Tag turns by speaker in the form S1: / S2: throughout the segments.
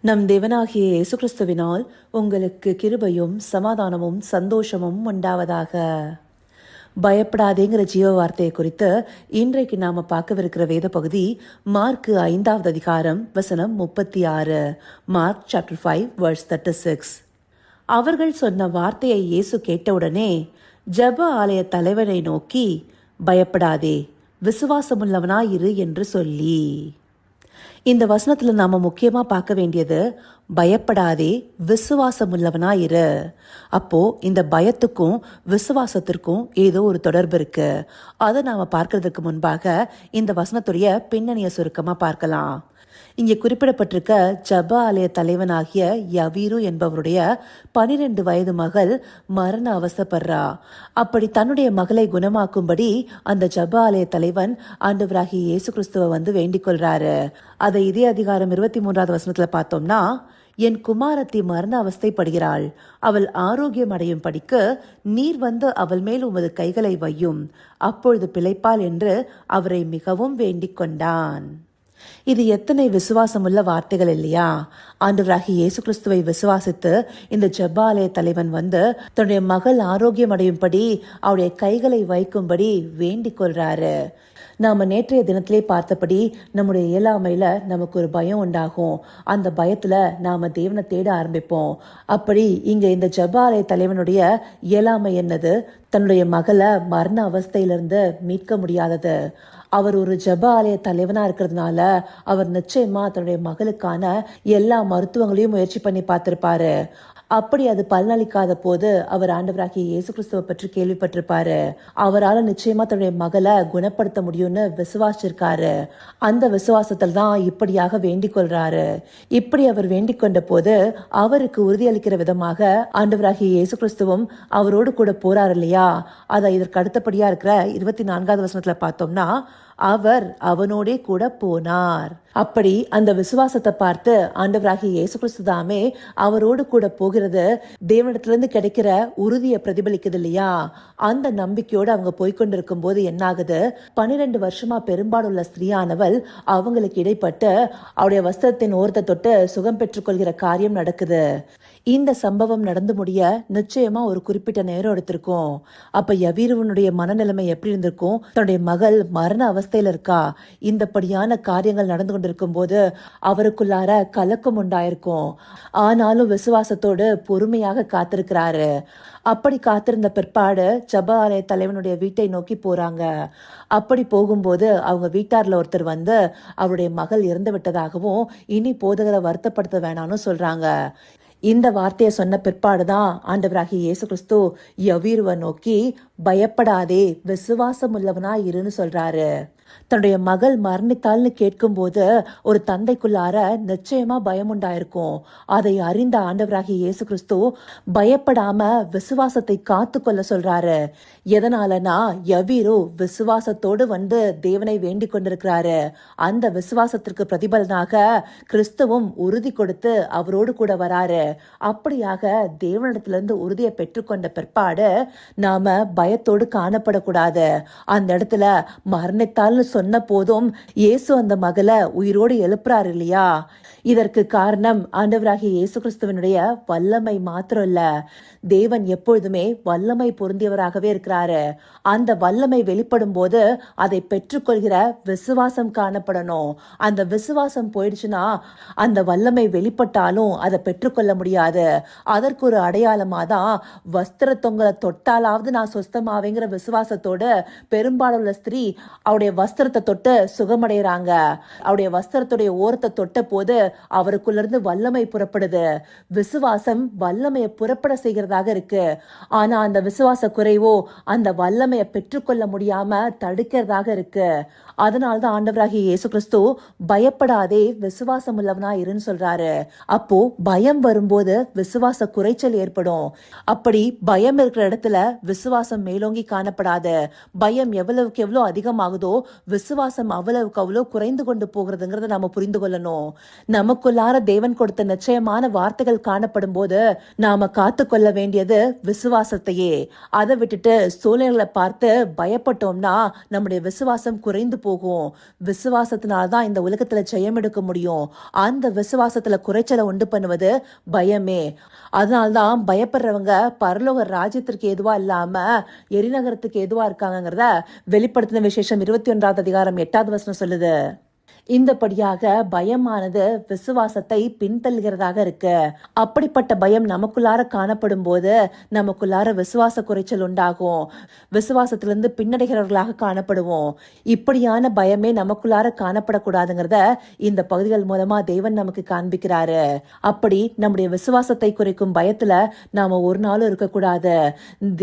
S1: நம் தேவனாகிய இயேசு கிறிஸ்துவினால் உங்களுக்கு கிருபையும் சமாதானமும் சந்தோஷமும் உண்டாவதாக. பயப்படாதேங்கிற ஜீவ வார்த்தையை குறித்து இன்றைக்கு நாம பார்க்கவிருக்கிற வேத பகுதி மார்க்கு 5வது அதிகாரம் வசனம் 36. Mark chapter 5 verse 36. அவர்கள் சொன்ன வார்த்தையை இயேசு கேட்டவுடனே ஜெப ஆலய தலைவனை நோக்கி, பயப்படாதே, விசுவாசமுள்ளவனாயிரு என்று சொல்லி. இந்த வசனத்துல நாம முக்கியமா பார்க்க வேண்டியது, பயப்படாதே, விசுவாசமுள்ளவனா இரு. அப்போ இந்த பயத்துக்கும் விசுவாசத்திற்கும் ஏதோ ஒரு தொடர்பு இருக்கு. அதை நாம பார்க்கறதுக்கு முன்பாக இந்த வசனத்துடைய பின்னணியை சுருக்கமா பார்க்கலாம். இங்கே குறிப்பிடப்பட்டிருக்க ஜெப ஆலய தலைவனாகிய யவீரு என்பவருடைய 12 வயது மகள் மரண அவஸ்தைப்படுறா. அப்படி தன்னுடைய மகளை குணமாக்கும்படி அந்த ஜெப ஆலய தலைவன் ஆண்டவராகிய இயேசு கிறிஸ்துவை வந்து வேண்டிக் கொள்றாரு. அதை இதே அதிகாரம் 23வது வசனத்துல பார்த்தோம்னா, என் குமாரத்தி மரண அவஸ்தைப்படுகிறாள், அவள் ஆரோக்கியம் அடையும் படிக்கு நீர் வந்து அவள் மேல் உமது கைகளை வையும், அப்பொழுது பிழைப்பாள் என்று அவரை மிகவும் வேண்டிக் கொண்டான். இது எத்தனை விசுவாசமுள்ள வார்த்தைகள் இல்லையா? ஆண்டவராகிய இயேசு கிறிஸ்துவை விசுவாசித்து இந்த ஜெப ஆலய தலைவன் வந்து தன்னுடைய மகள் ஆரோக்கியம் அடையும்படி அவருடைய கைகளை வைக்கும்படி வேண்டிக் கொள்றாரு. நாம நேற்றைய தினத்திலே பார்த்தபடி நம்முடைய இயலாமையில நமக்கு ஒரு பயம் உண்டாகும். அந்த பயத்துல நாம தேவனை தேட ஆரம்பிப்போம். அப்படி இங்க இந்த ஜெப ஆலய தலைவனுடைய இயலாமை என்னது? தன்னுடைய மகளை மரண அவஸ்தையிலிருந்து மீட்க முடியாதது. அவர் ஒரு ஜெப ஆலய தலைவனா இருக்கிறதுனால அவர் நிச்சயமா தன்னுடைய மகளுக்கான எல்லா மருத்துவங்களையும் முயற்சி பண்ணி பார்த்திருப்பாரு. அப்படி அது பலனளிக்காத போது அவர் ஆண்டவராகிய இயேசு கிறிஸ்துவை பற்றி கேள்விப்பட்டிருப்பாரு. அவரால் நிச்சயமா தன்னுடைய மகளை குணப்படுத்த முடியும்னு விசுவாசிச்சிருக்காரு. அந்த விசுவாசத்தில் தான் இப்படியாக வேண்டிக் கொள்றாரு. இப்படி அவர் வேண்டிக் கொண்ட போது அவருக்கு உறுதியளிக்கிற விதமாக ஆண்டவராகிய இயேசு கிறிஸ்துவும் அவரோடு கூட போறாரு இல்லையா? அதை இதற்கு அடுத்தபடியா இருக்கிற 24வது வசனத்துல பார்த்தோம்னா, அவர் அவனோடே கூட போனார். அப்படி அந்த விசுவாசத்தை பார்த்து ஆண்டவராகிய இயேசு கிறிஸ்து தாமே அவரோடு கூட போகிறது தேவனிடத்திலிருந்து கிடைக்கிற உறுதியை பிரதிபலிக்குது இல்லையா? அந்த நம்பிக்கையோடு அவங்க போய்கொண்டிருக்கும் போது என்ன ஆகுது? 12 வருஷமா பெரும்பாலுள்ள ஸ்திரீயானவள் அவங்களுக்கு இடைப்பட்டு அவருடைய வஸ்திரத்தின் ஓரத்தை தொட்டு சுகம் பெற்றுக்கொள்கிற காரியம் நடக்குது. இந்த சம்பவம் நடந்து முடிய நிச்சயமா ஒரு குறிப்பிட்ட நேரம் எடுத்திருக்கும். அப்ப யவீருவனுடைய மனநிலைமை எப்படி இருந்திருக்கும்? தன்னுடைய மகள் மரண அவஸ்தையில இருக்கா, இந்தப்படியான காரியங்கள் நடந்து கொண்டிருக்கும் போது அவருக்குள்ளார கலக்கம் உண்டாயிருக்கும். ஆனாலும் விசுவாசத்தோடு பொறுமையாக காத்திருக்கிறாரு. அப்படி காத்திருந்த பிற்பாடு ஜெப ஆலய தலைவனுடைய வீட்டை நோக்கி போறாங்க. அப்படி போகும்போது அவங்க வீட்டார்ல ஒருத்தர் வந்து அவருடைய மகள் இறந்து விட்டதாகவும் இனி போதகரை வருத்தப்படுத்த வேணாம்னு சொல்றாங்க. இந்த வார்த்தையை சொன்ன பிற்பாடுதான் ஆண்டவராகிய இயேசு கிறிஸ்து யவீருவை நோக்கி, பயப்படாதே, விசுவாசம் உள்ளவனா இருன்னு சொல்றாரு. தன்னுடைய மகள் மரணித்தாள்னு கேட்கும் போது ஒரு தந்தைக்குள்ளார நிச்சயமா பயம் உண்டாயிருக்கும். அதை அறிந்த ஆண்டவராகிய இயேசு கிறிஸ்து பயப்படாம விசுவாசத்தை காத்து கொள்ள சொல்றாரு. எதனாலனா, யவீரு விசுவாசத்தோடு வந்து தேவனை வேண்டிக் கொண்டிருக்கிறாரு. அந்த விசுவாசத்திற்கு பிரதிபலனாக கிறிஸ்துவும் உறுதி கொடுத்து அவரோடு கூட வராரு. அப்படியாக தேவனிடத்திலிருந்து உறுதியை பெற்றுக்கொண்ட பிற்பாடு நாம பயத்தோடு காணப்படக்கூடாது. அந்த இடத்துல மரணித்தால் சொன்ன போதும் இயேசு அந்த மகளை உயிரோடு எழுப்புறாரு இல்லையா? இதற்கு காரணம் ஆண்டவராகிய இயேசு கிறிஸ்துவனுடைய வல்லமை மாத்திரம் இல்ல, தேவன் எப்பொழுதுமே வல்லமை பொருந்தியவராகவே இருக்கிறாரு. அந்த வல்லமை வெளிப்படும் போது அதை பெற்றுக்கொள்கிற விசுவாசம் காணப்படணும். அந்த விசுவாசம் போயிடுச்சுன்னா அந்த வல்லமை வெளிப்பட்டாலும் அதை பெற்றுக்கொள்ள முடியாது. அதற்கு ஒரு அடையாளமா தான் வஸ்திர தொங்கலை தொட்டாலாவது நான் சொஸ்தமாவேங்கிற விசுவாசத்தோட பெரும்பாலுள்ள ஸ்திரீ அவருடைய வஸ்திரத்தை தொட்டு சுகமடைகிறாங்க. அவருடைய வஸ்திரத்துடைய ஓரத்தை தொட்ட போது அவருக்குள்ள இருந்து வல்லமை புறப்படுது. விசுவாசம் வல்லமையை புறப்பட செய்கிறதாக இருக்கு. ஆனா அந்த விசுவாச குறைவோ அந்த வல்லமையை பெற்றுக்கொள்ள முடியாம தடுக்கிறதாக இருக்கு. அதனால்தான் ஆண்டவராகிய இயேசு கிறிஸ்து பயப்படாதே, விசுவாசம் உள்ளவனா இருன்னு சொல்றாரு. அப்போ பயம் வரும்போது விசுவாச குறைச்சல் ஏற்படும். அப்படி பயம் இருக்கிற இடத்துல விசுவாசம் மேலோங்கி காணப்படாது. பயம் எவ்வளவுக்கு எவ்வளவு அதிகமாகுதோ விசுவாசம் அவ்வளவுக்கு அவ்வளோ குறைந்து கொண்டு போகிறதுங்கிறத நாம புரிந்து கொள்ளணும். நமக்குள்ளார தேவன் கொடுத்த நிச்சயமான வார்த்தைகள் காணப்படும் போது நாம காத்து கொள்ள வேண்டியது விசுவாசத்தையே. அதை விட்டுட்டு சூழ்நிலைகளை பார்த்து பயப்பட்டோம்னா நம்முடைய விசுவாசம் குறைந்து போகும். விசுவாசத்தினால்தான் இந்த உலகத்துல ஜெயம் எடுக்க முடியும். அந்த விசுவாசத்துல குறைச்சலை உண்டு பண்ணுவது பயமே. அதனால்தான் பயப்படுறவங்க பரலோக ராஜ்யத்திற்கு எதுவா இல்லாம எரிநகரத்துக்கு எதுவா இருக்காங்கிறத வெளிப்படுத்தின விசேஷம் 21 அதிகாரம் 8 சொல்லுது. இந்தபடியாக பயமானது விசுவாசத்தை பின்தள்ளுகிறதாக இருக்கு. அப்படிப்பட்ட பயம் நமக்குள்ளார காணப்படும் போது நமக்குள்ளார விசுவாச குறைச்சல் உண்டாகும். விசுவாசத்திலிருந்து பின்னடைகிறவர்களாக காணப்படுவோம். இப்படியான பயமே நமக்குள்ளார காணப்படக்கூடாதுங்கிறத இந்த பகுதிகள் மூலமா தேவன் நமக்கு காண்பிக்கிறாரு. அப்படி நம்முடைய விசுவாசத்தை குறைக்கும் பயத்துல நாம ஒரு நாளும் இருக்கக்கூடாது.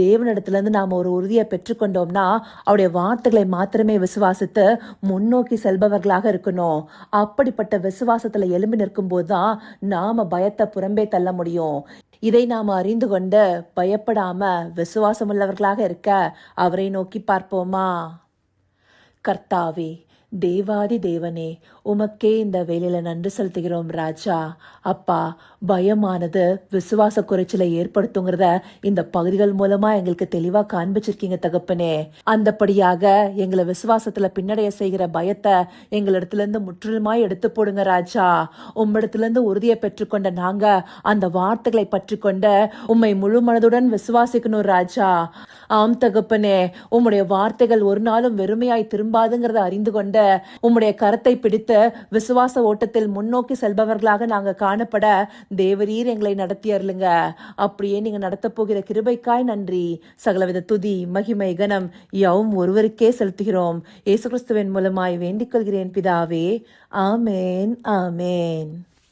S1: தேவனிடத்துல இருந்து நாம ஒரு உறுதியை பெற்றுக்கொண்டோம்னா அவருடைய வார்த்தைகளை மாத்திரமே விசுவாசித்து முன்னோக்கி செல்பவர்களாக இருக்கணும். அப்படிப்பட்ட விசுவாசத்துல எழும்பி நிற்கும் போதுதான் நாம பயத்தை புறம்பே தள்ள முடியும். இதை நாம அறிந்து கொண்டு பயப்படாம விசுவாசம் உள்ளவர்களாக இருக்க அவரை நோக்கி பார்ப்போமா? கர்த்தாவே, தேவாதி தேவனே, உமக்கே இந்த வேலையில நன்றி செலுத்துகிறோம் ராஜா. அப்பா, பயமானது விசுவாச குறைச்சலை ஏற்படுத்துங்கிறத இந்த பகுதிகள் மூலமா எங்களுக்கு தெளிவா காண்பிச்சிருக்கீங்க தகப்பனே. அந்தபடியாக எங்களை விசுவாசத்துல பின்னடைய செய்கிற பயத்தை எங்களிடத்துல இருந்து முற்றிலுமாய் எடுத்து போடுங்க ராஜா. உம்மிடத்துல இருந்து உறுதியை பெற்றுக்கொண்ட நாங்க அந்த வார்த்தைகளை பற்றி கொண்ட உம்மை முழு மனதுடன் விசுவாசிக்கணும் ராஜா. ஆம் தகப்பனே, உம்முடைய வார்த்தைகள் ஒரு நாளும் வெறுமையாய் திரும்பாதுங்கிறத அறிந்து கொண்ட உம்முடைய கரத்தை பிடித்து விசுவாச ஓட்டத்தில் முன்னோக்கி செல்பவர்களாக நாங்க காணப்பட தேவரீர் எங்களை நடத்தி அருளுங்க. அப்படியே நீங்க நடத்த போகிற கிருபைக்காய் நன்றி. சகலவித துதி மகிமை கனம் யாவும் ஒருவருக்கே செலுத்துகிறோம். இயேசு கிறிஸ்துவின் மூலமாய் வேண்டிக் கொள்கிறேன் பிதாவே. ஆமேன், ஆமேன்.